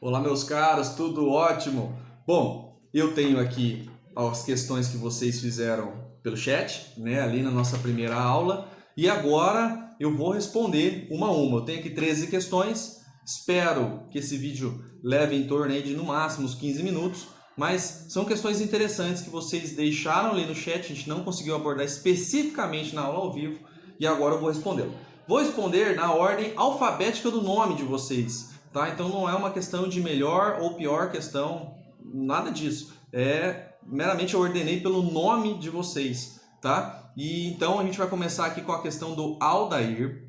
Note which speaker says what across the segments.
Speaker 1: Olá, meus caros, tudo ótimo? Bom, eu tenho aqui as questões que vocês fizeram pelo chat, né, ali na nossa primeira aula, e agora eu vou responder uma a uma. Eu tenho aqui 13 questões, espero que esse vídeo leve em torno aí de no máximo uns 15 minutos, mas são questões interessantes que vocês deixaram ali no chat, a gente não conseguiu abordar especificamente na aula ao vivo, e agora eu vou respondê-lo. Vou responder na ordem alfabética do nome de vocês. Tá? Então não é uma questão de melhor ou pior questão, nada disso. Meramente eu ordenei pelo nome de vocês, tá? E então a gente vai começar aqui com a questão do Aldair.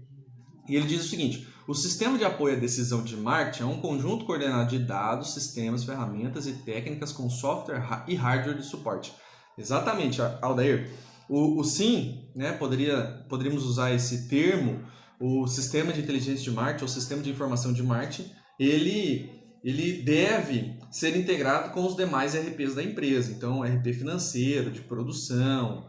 Speaker 1: E ele diz o seguinte: o sistema de apoio à decisão de marketing é um conjunto coordenado de dados, sistemas, ferramentas e técnicas com software e hardware de suporte. Exatamente, Aldair. O SIM, né, poderíamos usar esse termo, o sistema de inteligência de marketing, ou sistema de informação de marketing, ele deve ser integrado com os demais ERPs da empresa. Então, RP financeiro, de produção,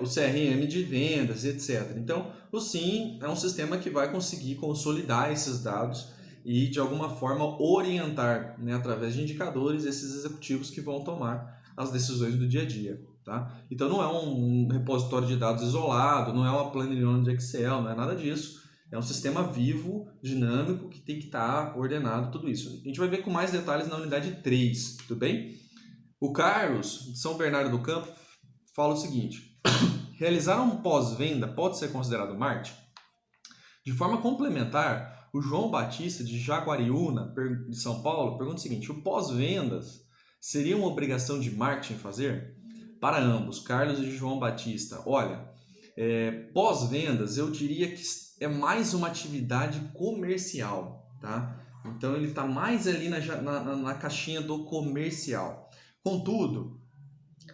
Speaker 1: o CRM de vendas, etc. Então, o SIM é um sistema que vai conseguir consolidar esses dados e, de alguma forma, orientar, né, através de indicadores, esses executivos que vão tomar as decisões do dia a dia. Tá? Então não é um repositório de dados isolado, não é uma planilhona de Excel, não é nada disso. É um sistema vivo, dinâmico, que tem que estar ordenado, tudo isso. A gente vai ver com mais detalhes na unidade 3, tudo bem? O Carlos, de São Bernardo do Campo, fala o seguinte: realizar um pós-venda pode ser considerado marketing? De forma complementar, o João Batista, de Jaguariúna, de São Paulo, pergunta o seguinte: o pós-vendas seria uma obrigação de marketing fazer? Para ambos, Carlos e João Batista, olha, pós-vendas eu diria que é mais uma atividade comercial, tá? Então ele está mais ali na caixinha do comercial. Contudo,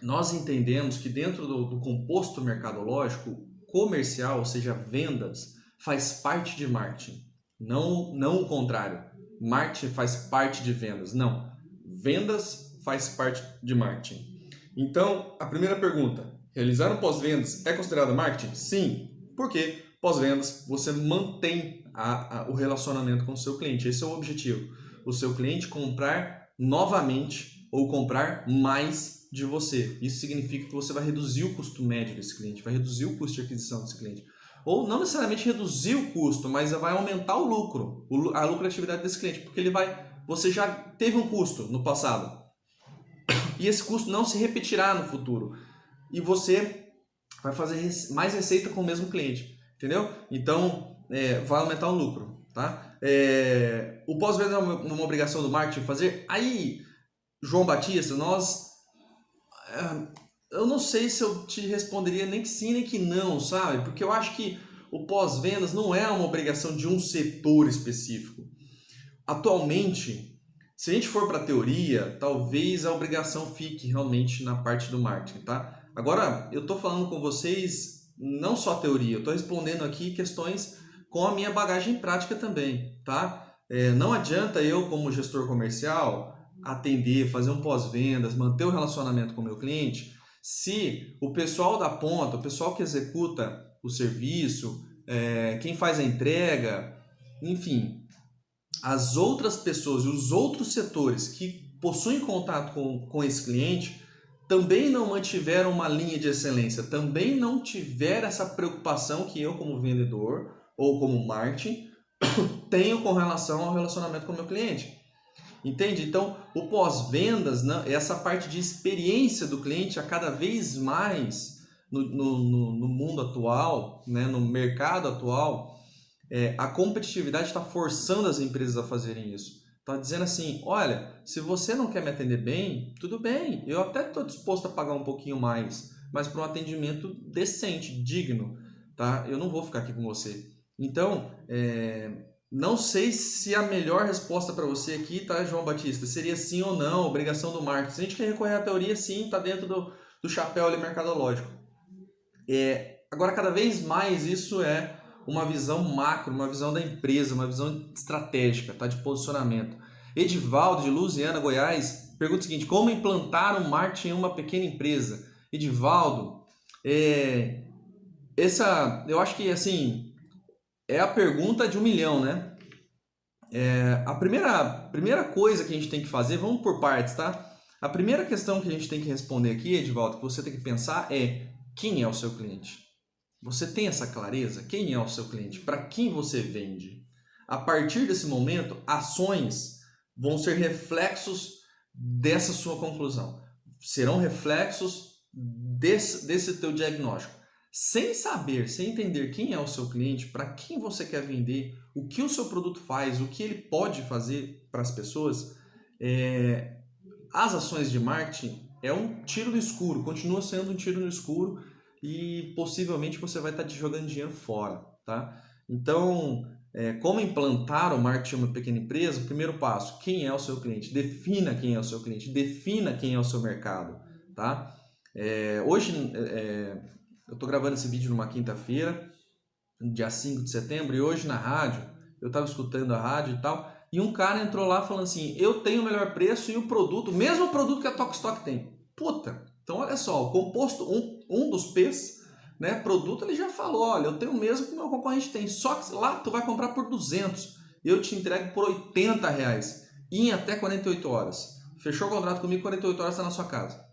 Speaker 1: nós entendemos que dentro do composto mercadológico, comercial, ou seja, vendas, faz parte de marketing. Não o contrário. Marketing faz parte de vendas. Não. Vendas faz parte de marketing. Então, a primeira pergunta: realizar um pós-vendas é considerado marketing? Sim. Por quê? Pós-vendas, você mantém o relacionamento com o seu cliente. Esse é o objetivo. O seu cliente comprar novamente ou comprar mais de você. Isso significa que você vai reduzir o custo médio desse cliente, vai reduzir o custo de aquisição desse cliente. Ou não necessariamente reduzir o custo, mas vai aumentar o lucro, a lucratividade desse cliente, porque você já teve um custo no passado. E esse custo não se repetirá no futuro. E você vai fazer mais receita com o mesmo cliente. Entendeu? Então, vai aumentar o lucro. Tá? O pós-venda é uma obrigação do marketing fazer? Aí, João Batista, eu não sei se eu te responderia nem que sim, nem que não, sabe? Porque eu acho que o pós-vendas não é uma obrigação de um setor específico. Atualmente, se a gente for para a teoria, talvez a obrigação fique realmente na parte do marketing, tá? Agora, eu estou falando com vocês não só teoria, eu estou respondendo aqui questões com a minha bagagem prática também, tá? Não adianta eu, como gestor comercial, atender, fazer um pós-vendas, manter o relacionamento com o meu cliente, se o pessoal da ponta, o pessoal que executa o serviço, quem faz a entrega, enfim, as outras pessoas e os outros setores que possuem contato com esse cliente também não mantiveram uma linha de excelência, também não tiveram essa preocupação que eu, como vendedor ou como marketing, tenho com relação ao relacionamento com o meu cliente. Entende? Então, o pós-vendas, essa parte de experiência do cliente, a cada vez mais no mundo atual, né, no mercado atual, a competitividade está forçando as empresas a fazerem isso. Está dizendo assim: olha, se você não quer me atender bem, tudo bem, eu até estou disposto a pagar um pouquinho mais, mas para um atendimento decente, digno, tá? Eu não vou ficar aqui com você. Então, não sei se a melhor resposta para você aqui, tá, João Batista, seria sim ou não, obrigação do marketing. Se a gente quer recorrer à teoria, sim, está dentro do chapéu ali mercadológico. Agora, cada vez mais isso é uma visão macro, uma visão da empresa, uma visão estratégica, tá, de posicionamento. Edivaldo, de Lusiana, Goiás, pergunta o seguinte: como implantar um marketing em uma pequena empresa? Edivaldo, eu acho que assim, é a pergunta de 1 milhão, né? A primeira coisa que a gente tem que fazer, vamos por partes, tá? A primeira questão que a gente tem que responder aqui, Edivaldo, que você tem que pensar é: quem é o seu cliente? Você tem essa clareza? Quem é o seu cliente? Para quem você vende? A partir desse momento, ações vão ser reflexos dessa sua conclusão. Serão reflexos desse teu diagnóstico. Sem saber, sem entender quem é o seu cliente, para quem você quer vender, o que o seu produto faz, o que ele pode fazer para as pessoas, as ações de marketing é um tiro no escuro, continua sendo um tiro no escuro e possivelmente você vai estar jogando dinheiro fora, tá? Então, como implantar o marketing em uma pequena empresa? O primeiro passo: quem é o seu cliente? Defina quem é o seu cliente, defina quem é o seu mercado, tá? Hoje, eu estou gravando esse vídeo numa quinta-feira, dia 5 de setembro, e hoje na rádio, eu estava escutando a rádio e tal, e um cara entrou lá falando assim: eu tenho o melhor preço e o produto, o mesmo produto que a Tokstok tem. Puta, então olha só, o composto, um dos P's, né, produto, ele já falou: olha, eu tenho o mesmo que o meu concorrente tem, só que lá tu vai comprar por 200, eu te entrego por R$80, em até 48 horas. Fechou o contrato comigo, 48 horas está na sua casa.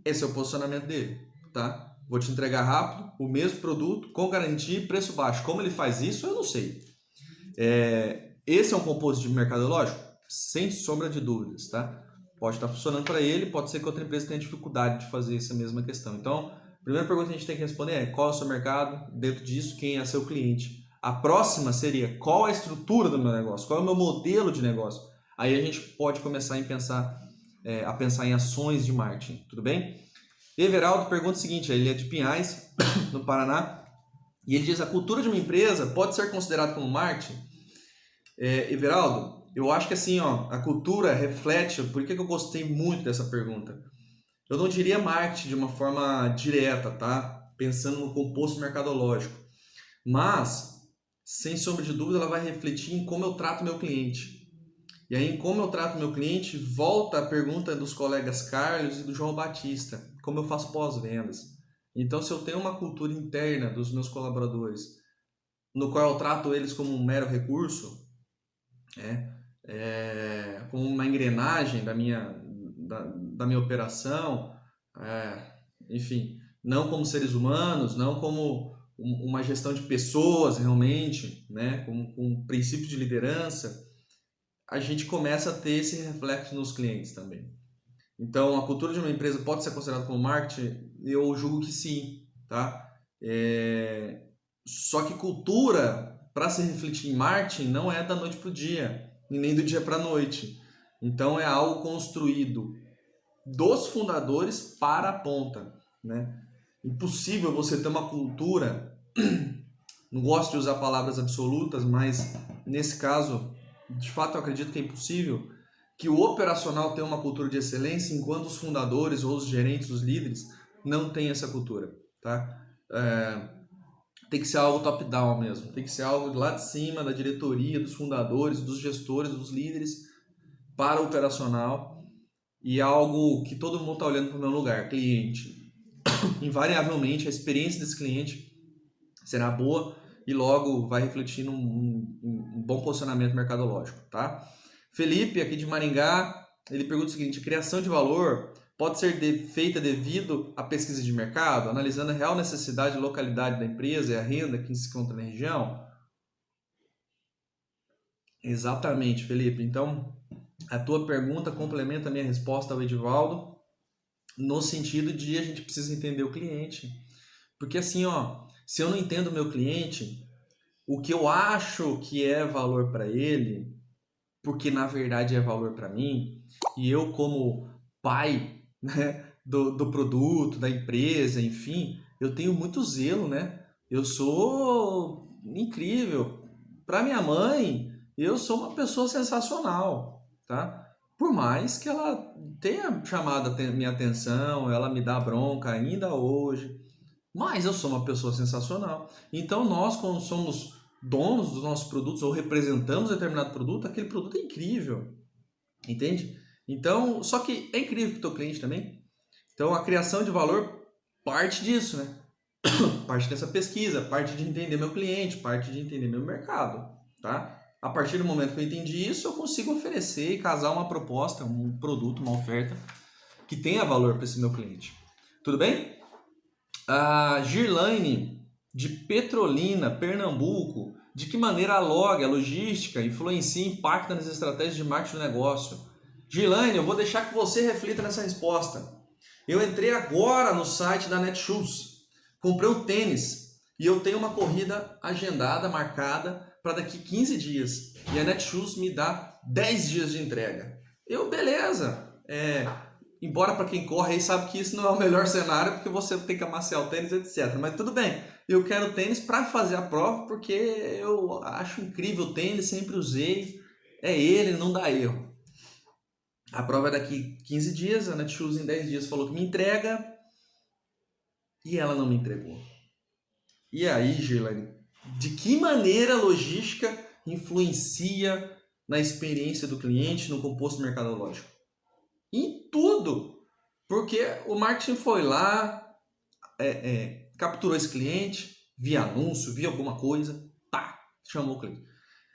Speaker 1: Esse é o posicionamento dele, tá? Vou te entregar rápido, o mesmo produto, com garantia e preço baixo. Como ele faz isso, eu não sei. Esse é um composto de mercadológico? Sem sombra de dúvidas, tá? Pode estar funcionando para ele, pode ser que outra empresa tenha dificuldade de fazer essa mesma questão. Então, a primeira pergunta que a gente tem que responder é: qual é o seu mercado? Dentro disso, quem é seu cliente? A próxima seria: qual é a estrutura do meu negócio? Qual é o meu modelo de negócio? Aí a gente pode começar a pensar em ações de marketing, tudo bem? Everaldo pergunta o seguinte: ele é de Pinhais, no Paraná, e ele diz: a cultura de uma empresa pode ser considerada como marketing? Everaldo, eu acho que assim, ó, a cultura reflete. Por que eu gostei muito dessa pergunta? Eu não diria marketing de uma forma direta, tá? Pensando no composto mercadológico, mas, sem sombra de dúvida, ela vai refletir em como eu trato meu cliente. E aí, em como eu trato meu cliente, volta a pergunta dos colegas Carlos e do João Batista: como eu faço pós-vendas? Então, se eu tenho uma cultura interna dos meus colaboradores, no qual eu trato eles como um mero recurso, como uma engrenagem da minha operação, enfim, não como seres humanos, não como uma gestão de pessoas realmente, né, com princípios de liderança, a gente começa a ter esse reflexo nos clientes também. Então, a cultura de uma empresa pode ser considerada como marketing? Eu julgo que sim, tá? Só que cultura, para se refletir em marketing, não é da noite para o dia, e nem do dia para a noite. Então, é algo construído dos fundadores para a ponta, né? Impossível você ter uma cultura, não gosto de usar palavras absolutas, mas nesse caso, de fato eu acredito que é impossível que o operacional tenha uma cultura de excelência enquanto os fundadores ou os gerentes, os líderes, não têm essa cultura, tá? Tem que ser algo top-down mesmo, tem que ser algo lá de cima, da diretoria, dos fundadores, dos gestores, dos líderes, para o operacional, e algo que todo mundo está olhando para o meu lugar, cliente. Invariavelmente, a experiência desse cliente será boa e logo vai refletir num bom posicionamento mercadológico, tá? Felipe, aqui de Maringá, ele pergunta o seguinte: a criação de valor pode ser feita devido à pesquisa de mercado, analisando a real necessidade e localidade da empresa e a renda que se encontra na região? Exatamente, Felipe. Então, a tua pergunta complementa a minha resposta ao Edivaldo, no sentido de a gente precisa entender o cliente. Porque assim, ó, se eu não entendo o meu cliente, o que eu acho que é valor para ele, porque na verdade é valor para mim, e eu como pai, né, do produto, da empresa, enfim, eu tenho muito zelo, né? Eu sou incrível. Para minha mãe, eu sou uma pessoa sensacional, tá? Por mais que ela tenha chamado a minha atenção, ela me dá bronca ainda hoje, mas eu sou uma pessoa sensacional. Então nós, quando somos donos dos nossos produtos ou representamos determinado produto, aquele produto é incrível, entende? Então, só que é incrível para o teu cliente também. Então a criação de valor parte disso, né? Parte dessa pesquisa, parte de entender meu cliente, parte de entender meu mercado, tá? A partir do momento que eu entendi isso, eu consigo oferecer e casar uma proposta, um produto, uma oferta que tenha valor para esse meu cliente. Tudo bem? A Girlaine, de Petrolina, Pernambuco, de que maneira a log, a logística, influencia e impacta nas estratégias de marketing do negócio? Girlaine, eu vou deixar que você reflita nessa resposta. Eu entrei agora no site da Netshoes, comprei um tênis e eu tenho uma corrida agendada, marcada para daqui 15 dias. E a Netshoes me dá 10 dias de entrega. Beleza. Embora para quem corre aí sabe que isso não é o melhor cenário, porque você tem que amaciar o tênis, etc. Mas tudo bem, eu quero tênis para fazer a prova, porque eu acho incrível o tênis, sempre usei, é ele, não dá erro. A prova é daqui 15 dias, a Netshoes em 10 dias falou que me entrega, e ela não me entregou. E aí, Girlaine, de que maneira a logística influencia na experiência do cliente, no composto mercadológico? Em tudo! Porque o marketing foi lá, capturou esse cliente, via anúncio, via alguma coisa, chamou o cliente.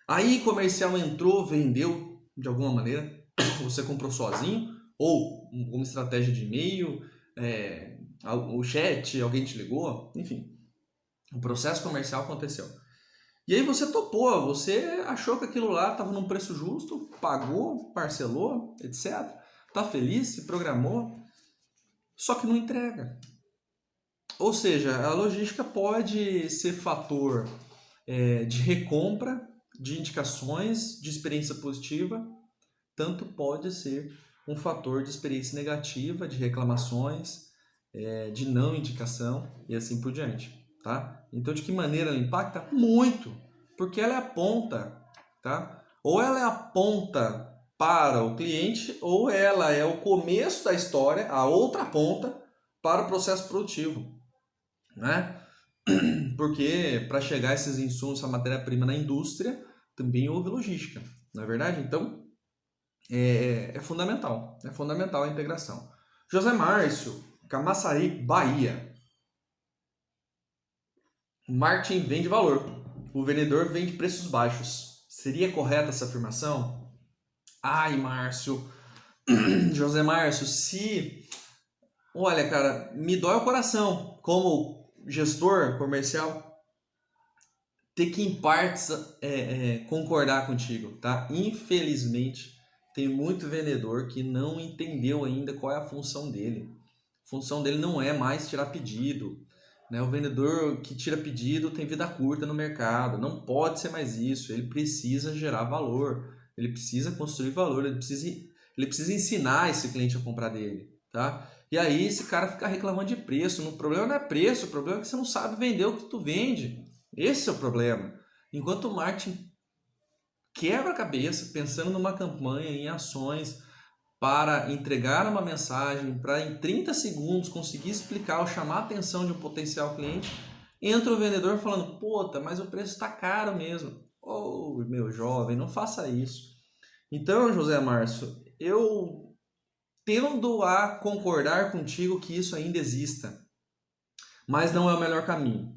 Speaker 1: Aí o comercial entrou, vendeu de alguma maneira, você comprou sozinho, ou uma estratégia de e-mail, o chat, alguém te ligou, enfim. O processo comercial aconteceu. E aí você topou, você achou que aquilo lá estava num preço justo, pagou, parcelou, etc. Tá feliz, se programou, só que não entrega. Ou seja, a logística pode ser fator de recompra, de indicações, de experiência positiva, tanto pode ser um fator de experiência negativa, de reclamações, de não indicação e assim por diante. Tá? Então, de que maneira ela impacta? Muito, porque ela é a ponta, tá? Ou ela é a ponta para o cliente, ou ela é o começo da história, a outra ponta, para o processo produtivo, né? Porque para chegar a esses insumos, essa matéria-prima na indústria, também houve logística, não é verdade? Então, é fundamental a integração. José Márcio, Camaçari, Bahia. O marketing vende valor, o vendedor vende preços baixos. Seria correta essa afirmação? Ai, Márcio, José Márcio, olha, cara, me dói o coração como gestor comercial ter que em partes concordar contigo, tá? Infelizmente, tem muito vendedor que não entendeu ainda qual é a função dele. A função dele não é mais tirar pedido, né? O vendedor que tira pedido tem vida curta no mercado, não pode ser mais isso. Ele precisa gerar valor, ele precisa construir valor, ele precisa ensinar esse cliente a comprar dele, tá? E aí esse cara fica reclamando de preço. O problema não é preço, o problema é que você não sabe vender o que tu vende. Esse é o problema. Enquanto o marketing quebra a cabeça pensando numa campanha, em ações, para entregar uma mensagem, para em 30 segundos conseguir explicar ou chamar a atenção de um potencial cliente, entra o vendedor falando, puta, mas o preço está caro mesmo. Oh, meu jovem, não faça isso. Então, José Márcio, eu tendo a concordar contigo que isso ainda exista, mas não é o melhor caminho,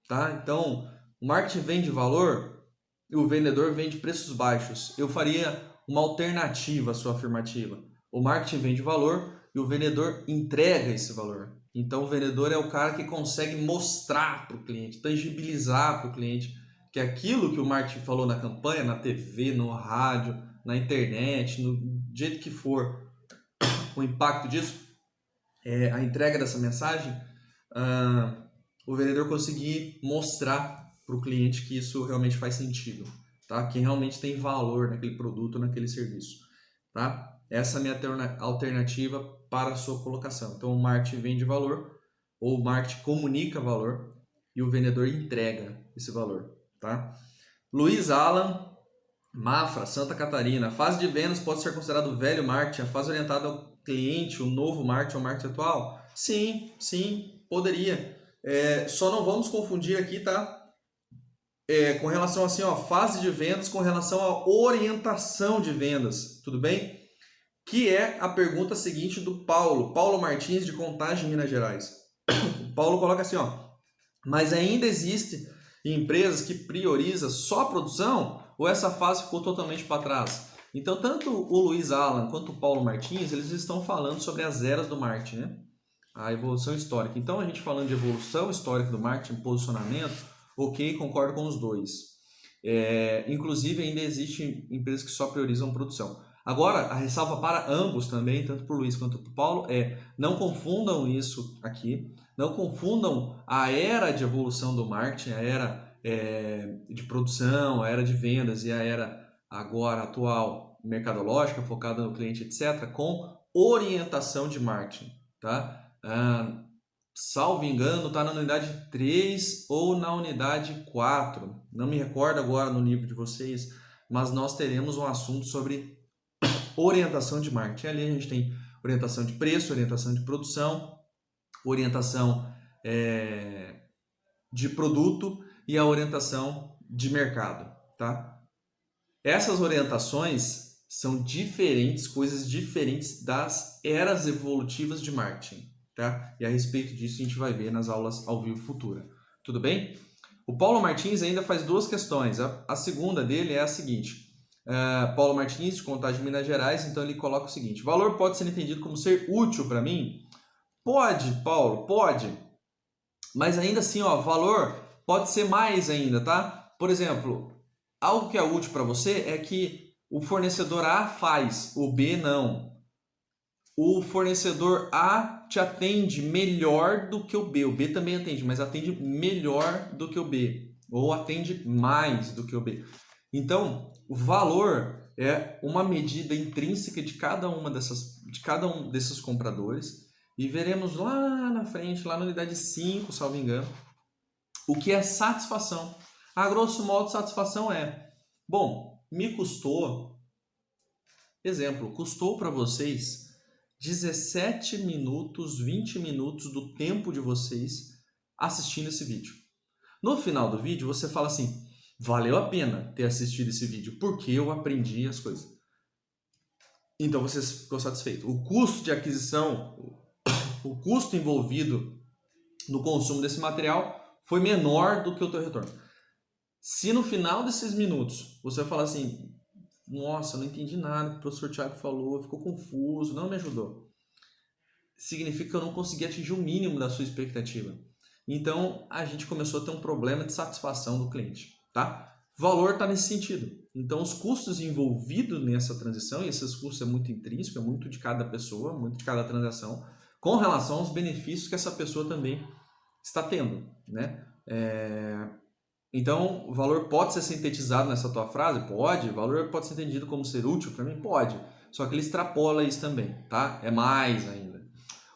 Speaker 1: tá? Então, o marketing vende valor e o vendedor vende preços baixos. Eu faria uma alternativa à sua afirmativa. O marketing vende valor e o vendedor entrega esse valor. Então, o vendedor é o cara que consegue mostrar para o cliente, tangibilizar para o cliente que aquilo que o marketing falou na campanha, na TV, no rádio, na internet, no jeito que for, o impacto disso, a entrega dessa mensagem, o vendedor conseguir mostrar para o cliente que isso realmente faz sentido, tá? Que realmente tem valor naquele produto, naquele serviço, tá? Essa é a minha alternativa para a sua colocação. Então, o marketing vende valor, ou o marketing comunica valor, e o vendedor entrega esse valor, tá? Luiz Alan, Mafra, Santa Catarina. A fase de vendas pode ser considerado o velho marketing, a fase orientada ao cliente, o novo marketing, o marketing atual? Sim, poderia. Só não vamos confundir aqui, tá? Com relação assim, ó, fase de vendas com relação à orientação de vendas, tudo bem? Que é a pergunta seguinte do Paulo Martins, de Contagem, Minas Gerais. O Paulo coloca assim, ó, mas ainda existe empresas que priorizam só a produção ou essa fase ficou totalmente para trás? Então, tanto o Luiz Alan quanto o Paulo Martins, eles estão falando sobre as eras do marketing, né? A evolução histórica. Então, a gente falando de evolução histórica do marketing, posicionamento, ok, concordo com os dois. Inclusive, ainda existem empresas que só priorizam produção. Agora, a ressalva para ambos também, tanto para o Luiz quanto para o Paulo, não confundam isso aqui, não confundam a era de evolução do marketing, a era de produção, a era de vendas e a era agora atual mercadológica, focada no cliente, etc., com orientação de marketing, tá? Salvo engano, está na unidade 3 ou na unidade 4. Não me recordo agora no livro de vocês, mas nós teremos um assunto sobre orientação de marketing. Ali a gente tem orientação de preço, orientação de produção, orientação de produto e a orientação de mercado, tá? Essas orientações são diferentes, coisas diferentes das eras evolutivas de marketing. Tá? E a respeito disso a gente vai ver nas aulas ao vivo futura. Tudo bem? O Paulo Martins ainda faz duas questões. A segunda dele é a seguinte. Paulo Martins, de Contagem de Minas Gerais, então ele coloca o seguinte. Valor pode ser entendido como ser útil para mim? Pode, Paulo, pode. Mas ainda assim, valor pode ser mais ainda, tá? Por exemplo, algo que é útil para você é que o fornecedor A faz, o B não. O fornecedor A te atende melhor do que o B também atende, mas atende melhor do que o B, ou atende mais do que o B. Então, o valor é uma medida intrínseca de cada um desses compradores, e veremos lá na frente, lá na unidade 5, salvo engano, o que é satisfação. A grosso modo, satisfação me custou, custou para vocês 17 minutos, 20 minutos do tempo de vocês assistindo esse vídeo. No final do vídeo, você fala assim, valeu a pena ter assistido esse vídeo, porque eu aprendi as coisas. Então, você ficou satisfeito. O custo de aquisição, o custo envolvido no consumo desse material foi menor do que o teu retorno. Se no final desses minutos, você falar assim, nossa, eu não entendi nada que o professor Thiago falou, ficou confuso, não me ajudou. Significa que eu não consegui atingir o mínimo da sua expectativa. Então, a gente começou a ter um problema de satisfação do cliente, tá? Valor está nesse sentido. Então, os custos envolvidos nessa transição, e esses custos é muito intrínseco, é muito de cada pessoa, muito de cada transação, com relação aos benefícios que essa pessoa também está tendo, né? Então, o valor pode ser sintetizado nessa tua frase? Pode. O valor pode ser entendido como ser útil para mim? Pode. Só que ele extrapola isso também, tá? É mais ainda.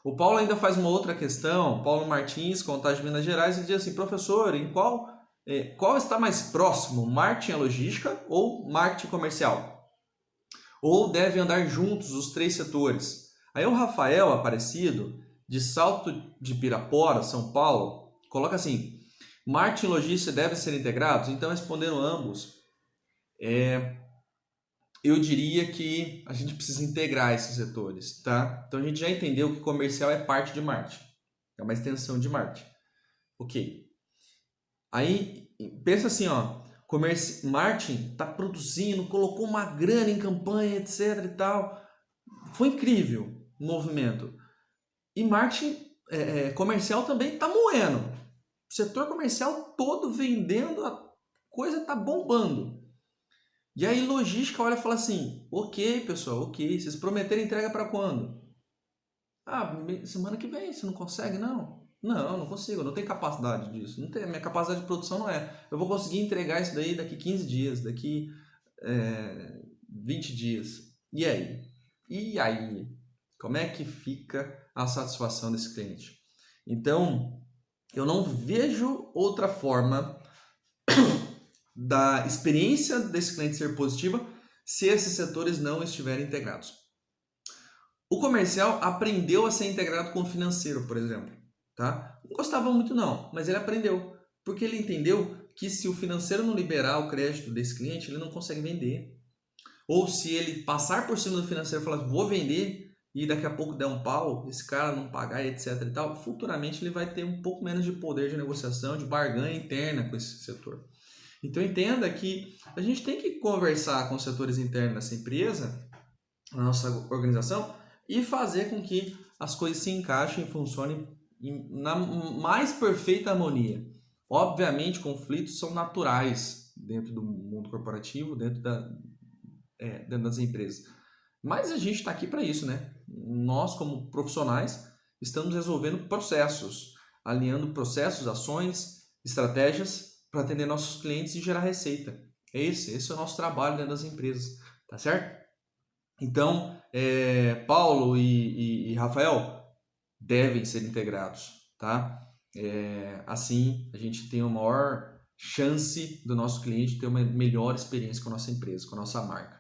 Speaker 1: O Paulo ainda faz uma outra questão. Paulo Martins, Contagem de Minas Gerais, ele diz assim, professor, em qual está mais próximo, marketing e logística ou marketing comercial? Ou devem andar juntos os três setores? Aí o Rafael Aparecido, de Salto de Pirapora, São Paulo, coloca assim, marketing e logística devem ser integrados? Então, respondendo ambos, eu diria que a gente precisa integrar esses setores, tá? Então, a gente já entendeu que comercial é parte de marketing, é uma extensão de marketing. Ok. Aí, pensa assim, marketing está produzindo, colocou uma grana em campanha, etc e tal. Foi incrível o movimento. E marketing comercial também está moendo. O setor comercial todo vendendo, a coisa está bombando. E aí logística olha e fala assim, ok pessoal, ok, vocês prometeram entrega para quando? Semana que vem, você não consegue não? Não consigo, eu não tenho capacidade disso, não tenho, minha capacidade de produção não eu vou conseguir entregar isso daí daqui 15 dias, daqui 20 dias. E aí? Como é que fica a satisfação desse cliente? Então, eu não vejo outra forma da experiência desse cliente ser positiva se esses setores não estiverem integrados. O comercial aprendeu a ser integrado com o financeiro, por exemplo. Tá? Não gostava muito não, mas ele aprendeu. Porque ele entendeu que se o financeiro não liberar o crédito desse cliente, ele não consegue vender. Ou se ele passar por cima do financeiro e falar, vou vender, e daqui a pouco der um pau, esse cara não pagar, etc e tal, futuramente ele vai ter um pouco menos de poder de negociação, de barganha interna com esse setor. Então entenda que a gente tem que conversar com os setores internos dessa empresa, na nossa organização, e fazer com que as coisas se encaixem e funcionem na mais perfeita harmonia. Obviamente, conflitos são naturais dentro do mundo corporativo, dentro das empresas. Mas a gente está aqui para isso, né? Nós, como profissionais, estamos resolvendo processos, alinhando processos, ações, estratégias para atender nossos clientes e gerar receita. Esse é o nosso trabalho dentro das empresas, tá certo? Então, Paulo e Rafael devem ser integrados, tá? Assim, a gente tem uma maior chance do nosso cliente ter uma melhor experiência com a nossa empresa, com a nossa marca.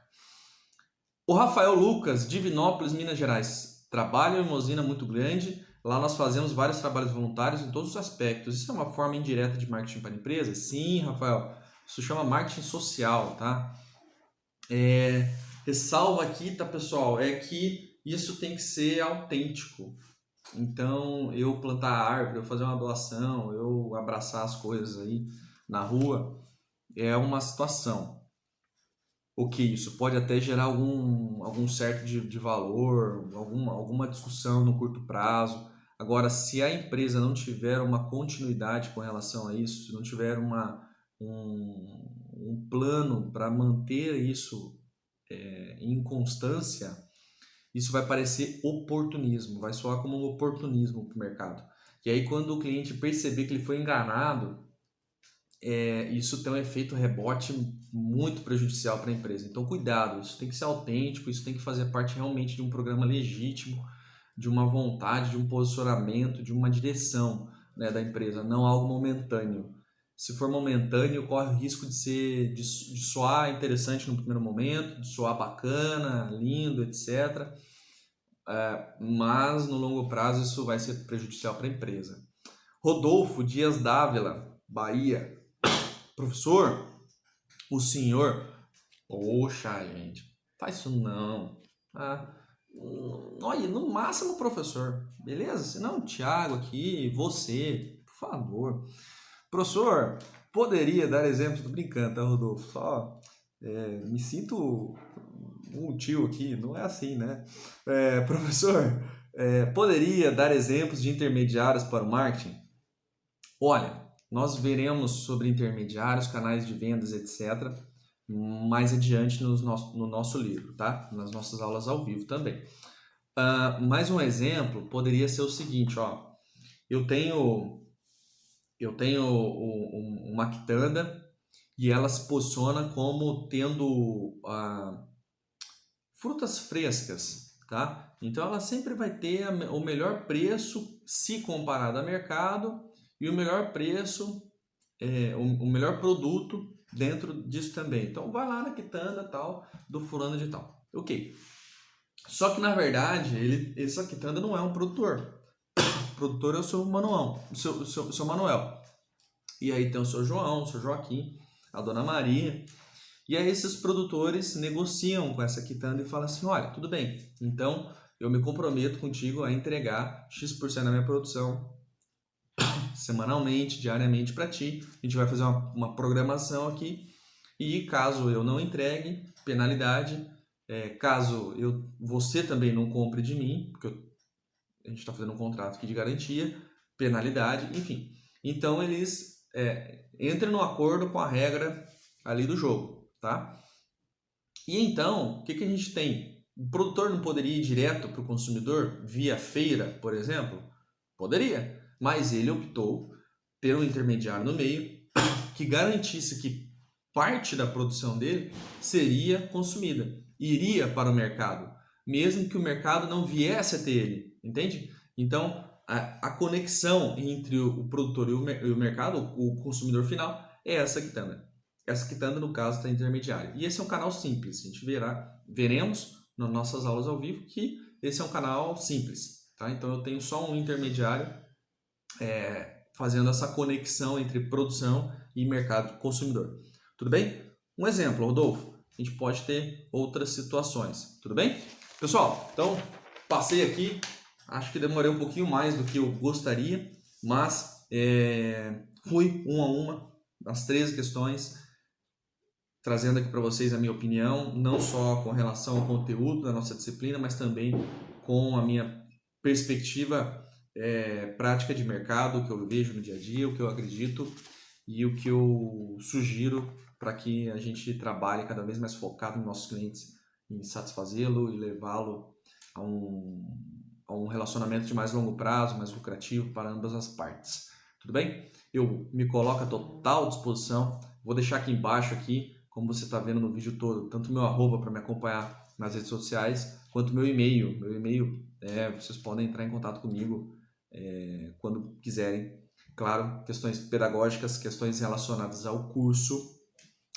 Speaker 1: O Rafael Lucas, Divinópolis, Minas Gerais, trabalha em uma usina muito grande. Lá nós fazemos vários trabalhos voluntários em todos os aspectos. Isso é uma forma indireta de marketing para a empresa? Sim, Rafael. Isso chama marketing social, tá? Ressalva aqui, tá, pessoal? É que isso tem que ser autêntico. Então, eu plantar árvore, eu fazer uma doação, eu abraçar as coisas aí na rua, é uma situação. Ok, isso pode até gerar algum certo de valor, alguma discussão no curto prazo. Agora, se a empresa não tiver uma continuidade com relação a isso, se não tiver um plano para manter isso em constância, isso vai parecer oportunismo, vai soar como um oportunismo para o mercado. E aí, quando o cliente perceber que ele foi enganado, isso tem um efeito rebote muito prejudicial para a empresa. Então, cuidado, isso tem que ser autêntico, isso tem que fazer parte realmente de um programa legítimo, de uma vontade, de um posicionamento, de uma direção, né, da empresa, não algo momentâneo. Se for momentâneo, corre o risco de soar interessante no primeiro momento, de soar bacana, lindo, etc. Mas no longo prazo isso vai ser prejudicial para a empresa. Rodolfo Dias Dávila, Bahia. Professor, o senhor... Poxa, gente, faz isso não. Olha, no máximo professor, beleza? Se não, Thiago aqui, você, por favor. Professor, poderia dar exemplos? Tô brincando, tá, Rodolfo? Só me sinto um tio aqui, não é assim, né? Professor, poderia dar exemplos de intermediários para o marketing? Olha, nós veremos sobre intermediários, canais de vendas, etc., mais adiante no nosso livro, tá? Nas nossas aulas ao vivo também. Mais um exemplo poderia ser o seguinte, ó. Eu tenho uma quitanda e ela se posiciona como tendo frutas frescas, tá? Então ela sempre vai ter o melhor preço se comparado ao mercado e o melhor preço, o melhor produto dentro disso também. Então vai lá na quitanda tal, do fulano de tal. Ok. Só que na verdade, essa quitanda não é um produtor. O produtor é o seu Manuel, o seu Manuel. E aí tem o seu João, o seu Joaquim, a dona Maria. E aí esses produtores negociam com essa quitanda e falam assim, olha, tudo bem, então eu me comprometo contigo a entregar X% da minha produção semanalmente, diariamente para ti. A gente vai fazer uma programação aqui e caso eu não entregue, penalidade. Caso você também não compre de mim, porque a gente está fazendo um contrato aqui de garantia, penalidade, enfim. Então eles entram no acordo com a regra ali do jogo, tá? E então, o que a gente tem? O produtor não poderia ir direto para o consumidor via feira, por exemplo? Poderia, mas ele optou ter um intermediário no meio que garantisse que parte da produção dele seria consumida, iria para o mercado, mesmo que o mercado não viesse a ter ele, entende? Então, a conexão entre o produtor e o mercado, o consumidor final, é essa quitanda. Essa quitanda, no caso, está intermediária. E esse é um canal simples. A gente veremos nas nossas aulas ao vivo que esse é um canal simples. Tá? Então, eu tenho só um intermediário fazendo essa conexão entre produção e mercado consumidor. Tudo bem? Um exemplo, Rodolfo. A gente pode ter outras situações. Tudo bem? Pessoal, então, passei aqui. Acho que demorei um pouquinho mais do que eu gostaria, mas fui uma a uma, as 13 questões. trazendo aqui para vocês a minha opinião, não só com relação ao conteúdo da nossa disciplina, mas também com a minha perspectiva prática de mercado, o que eu vejo no dia a dia, o que eu acredito e o que eu sugiro para que a gente trabalhe cada vez mais focado nos nossos clientes, em satisfazê-lo e levá-lo a um relacionamento de mais longo prazo, mais lucrativo para ambas as partes. Tudo bem? Eu me coloco à total disposição. Vou deixar aqui embaixo, como você está vendo no vídeo todo, tanto meu arroba para me acompanhar nas redes sociais, quanto meu e-mail. Meu e-mail, vocês podem entrar em contato comigo quando quiserem. Claro, questões pedagógicas, questões relacionadas ao curso,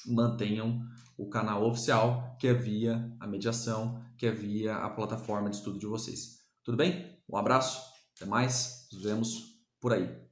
Speaker 1: mantenham o canal oficial, que é via a mediação, que é via a plataforma de estudo de vocês. Tudo bem? Um abraço, até mais, nos vemos por aí.